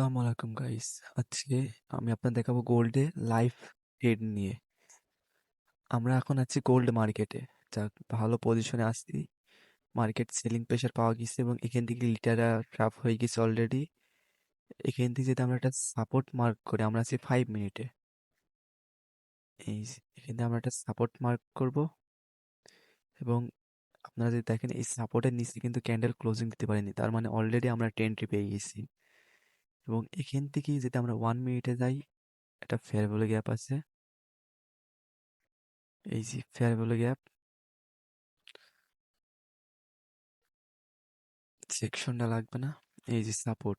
আসসালামু আলাইকুম গাইস। আজকে আমি আপনাদের দেখাবো গোল্ডে লাইভ ট্রেড নিয়ে। আমরা এখন আছি গোল্ড মার্কেটে, যা ভালো পজিশনে আসছি। মার্কেট সেলিং প্রেশার পাওয়া গেছে এবং এখান থেকে লিটাররা ট্র্যাপ হয়ে গেছে অলরেডি। এখান থেকে যদি আমরা একটা সাপোর্ট মার্ক করি, আমরা আছি 5 মিনিটে। এখান থেকে আমরা একটা সাপোর্ট মার্ক করব এবং আপনারা যদি দেখেন এই সাপোর্টের নিচে কিন্তু ক্যান্ডেল ক্লোজিং দিতে পারিনি, তার মানে অলরেডি আমরা এন্ট্রি পেয়ে গেছি। এবং এখান থেকে যদি আমরা 1 মিনিটে যাই, একটা ফেয়ার ভ্যালু গ্যাপ আছে। এই যে ফেয়ার ভ্যালু গ্যাপ সেকশনটা লাগবে না। এই যে সাপোর্ট,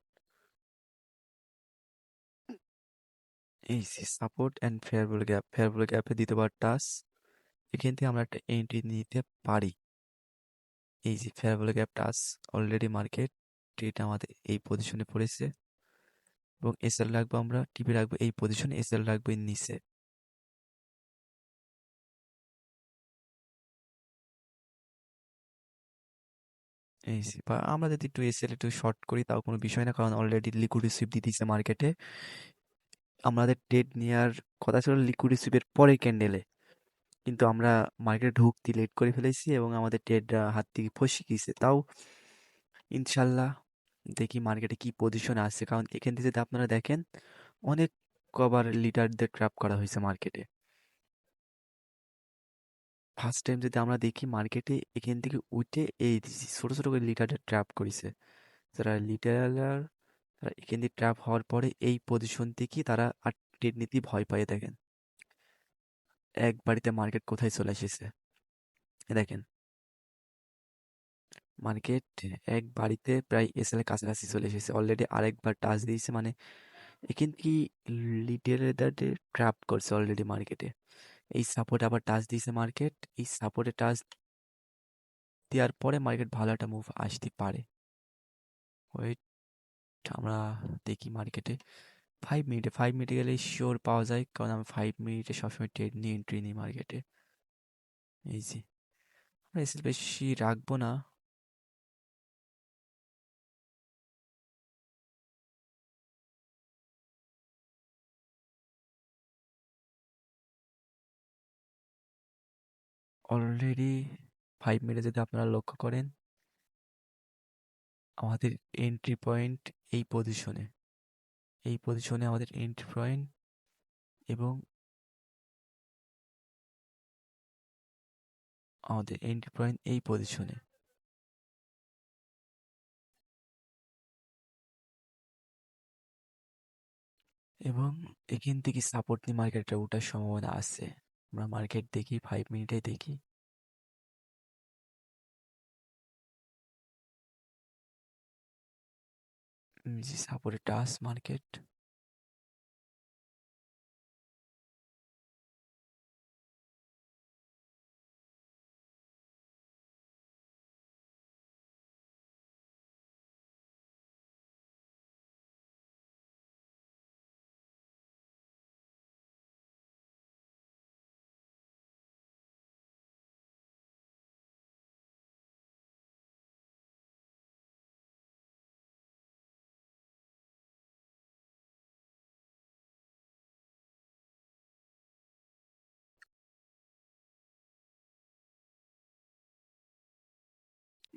এই যে সাপোর্ট অ্যান্ড ফেয়ারবল গ্যাপে দ্বিতীয়বার টাচ। এখান থেকে আমরা একটা এন্ট্রি নিতে পারি। এই যে ফেয়ারবল গ্যাপ টাচ, অলরেডি মার্কেট এটা আমাদের এই পজিশনে পড়েছে এবং এসএল রাখবো, আমরা টিপে রাখবো এই পজিশনে, এসএল রাখবো এর নিচে। এই যে বা আমরা যদি একটু এসএল একটু শর্ট করি তাও কোনো বিষয় না, কারণ অলরেডি লিকুইড রিসিভ দিয়ে দিচ্ছে মার্কেটে। আমাদের ট্রেড নেওয়ার কথা ছিল লিকুইড রিসিভের পরে ক্যান্ডেলে, কিন্তু আমরা মার্কেটে ঢুকতে লেট করে ফেলেছি এবং আমাদের ট্রেডটা হাত থেকে ফসকে গেছে। তাও ইনশাল্লাহ দেখি মার্কেটে কি পজিশনে আছে, কারণ এখান থেকে যদি আপনারা দেখেন অনেক কবার লিডারদের ট্র্যাপ করা হয়েছে মার্কেটে। ফার্স্ট টাইম যদি আমরা দেখি মার্কেটে এখান থেকে উঠে এই ছোট ছোট করে লিডারদের ট্র্যাপ করেছে। যারা লিডার, তারা এখান থেকে ট্র্যাপ হওয়ার পরে এই পজিশন থেকে তারা আর ট্রেড নিতে ভয় পায়। দেখেন এক বাড়িতে মার্কেট কোথায় চলে এসেছে। দেখেন মার্কেট এক বাড়িতে প্রায় এসএল এর কাছাকাছি চলে এসেছে অলরেডি, আরেকবার টাচ দিয়েছে, মানে এখান কি লিডারদের ট্র্যাপ করছে অলরেডি মার্কেটে। এই সাপোর্ট আবার টাচ দিয়েছে মার্কেট, এই সাপোর্টে টাচ দেওয়ার পরে মার্কেট ভালো একটা মুভ আসতে পারে। ওয়েট, আমরা দেখি মার্কেটে 5 মিনিটে গেলে শিওর পাওয়া যায়, কারণ আমি 5 মিনিটে সবসময় ট্রেড নিয়ে এন্ট্রি নিই মার্কেটে। এই যে আমরা এসে বেশি রাখবো না। অলরেডি 5 মিনিটে যদি আপনারা লক্ষ্য করেন, আমাদের এন্ট্রি পয়েন্ট এই পজিশনে, এই পজিশনে আমাদের এন্ট্রি পয়েন্ট এবং আমাদের এন্ট্রি পয়েন্ট এই পজিশনে। এবং এখান থেকে সাপোর্ট নিয়ে মার্কেটটা ওঠার সম্ভাবনা আছে। আমরা মার্কেট দেখি 5 মিনিটে দেখি। যে সাপোর্টে টাচ মার্কেট,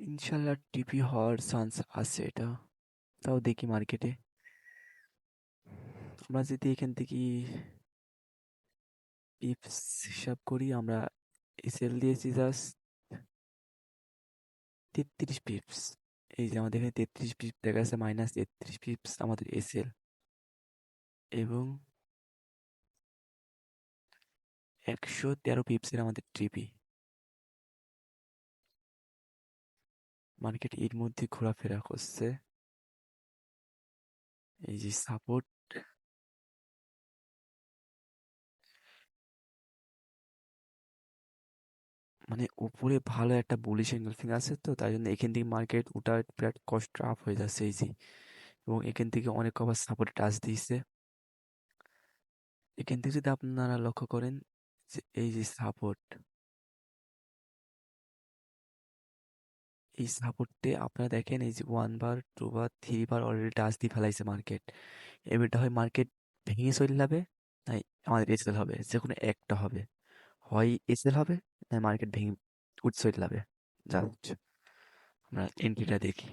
ইনশাল্লাহ টিপি হওয়ার চান্স আছে এটা। তাও দেখি মার্কেটে আমরা যদি এখান থেকে পিপস হিসাব করি, আমরা এসএল দিয়েছি জাস্ট 33 পিপস। এই যে আমাদের এখানে 33 পিপস দেখা যাচ্ছে, -33 পিপস আমাদের এসএল এবং 113 পিপসের আমাদের টিপি। মার্কেট এর মধ্যে ঘোরাফেরা করছে। এই যে সাপোর্ট, মানে উপরে ভালো একটা বুলিশ এনগলফিং আছে, তো তাই জন্য এখান থেকে মার্কেট ওটা বিরাট কষ্ট আপ হয়ে যাচ্ছে। এই যে এবং এখান থেকে অনেক কবার সাপোর্টে টাচ দিয়েছে। এখান থেকে যদি আপনারা লক্ষ্য করেন যে এই যে সাপোর্ট, এই সাপোর্টে আপনারা দেখেন এই যে 1 বার 2 বার 3 বার অলরেডি টাচ দিয়ে ফেলাইছে মার্কেট। এবারটা হয় মার্কেট ভেঙে চলে যাবে, নাই আমাদের এসএল হবে, যেকোনো একটা হবে। হয় এসএল হবে, না মার্কেট ভেঙে উঠে চলে যাবে। জাস্ট আমরা এন্ট্রিটা দেখি।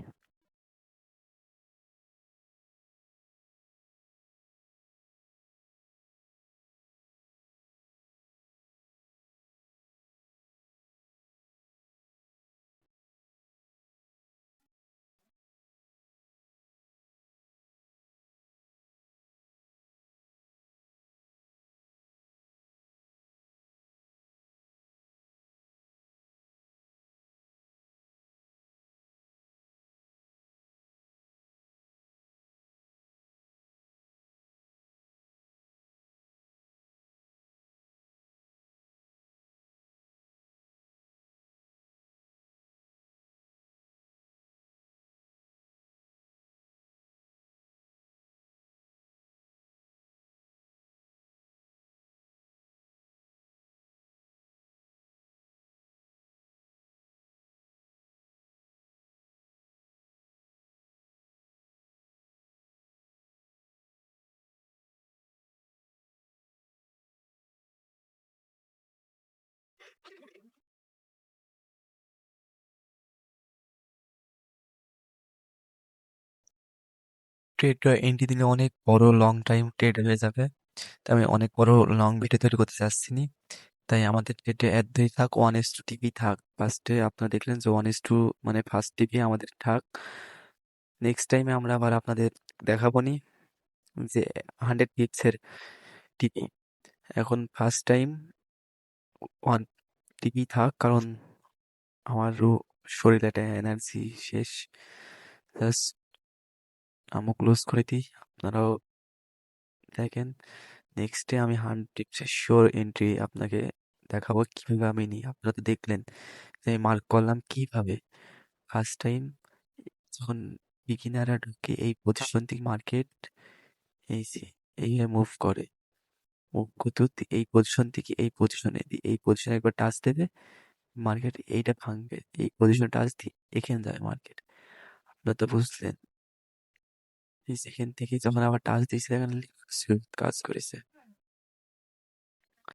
ট্রেড এন্ট্রি দিলে অনেক বড় লং টাইম ট্রেড হয়ে যাবে। তাই আমি অনেক বড় লং ভিডিও তৈরি করতে চাচ্ছি না। তাই আমাদের ট্রেডে অ্যাড থাক 1:2 থাক। ফার্স্টে আপনারা দেখলেন যে 1:2 মানে ফার্স্ট টিভি আমাদের থাক। নেক্সট টাইমে আমরা আবার আপনাদের দেখাবো নি যে 100 পিক্সের টিভি। এখন ফার্স্ট টাইম 1 টিভি থাক, কারণ আমারও শরীরে একটা এনার্জি শেষ। জাস্ট আমও ক্লোজ করে দিই, আপনারাও দেখেন। নেক্সটে আমি 100 টিপসের শিওর এন্ট্রি আপনাকে দেখাবো কিভাবে আমি নিই। আপনারা তো দেখলেন যে আমি মার্ক করলাম কিভাবে। ফার্স্ট টাইম যখন বিগিনাররা ঢুকে এই পজিশন থেকে মার্কেট এই যে এইভাবে মুভ করে, মুভ করতে এই পজিশন থেকে এই পজিশনে এই পজিশনে একবার টাচ দেবে, মার্কেট এইটা ভাঙবে, এই পজিশন টাচ দিয়ে এখানে যাবে মার্কেট। আপনারা তো বুঝলেন। এই সেখান থেকে যখন আবার টাচ দিয়েছে দেখেন কাজ করেছে।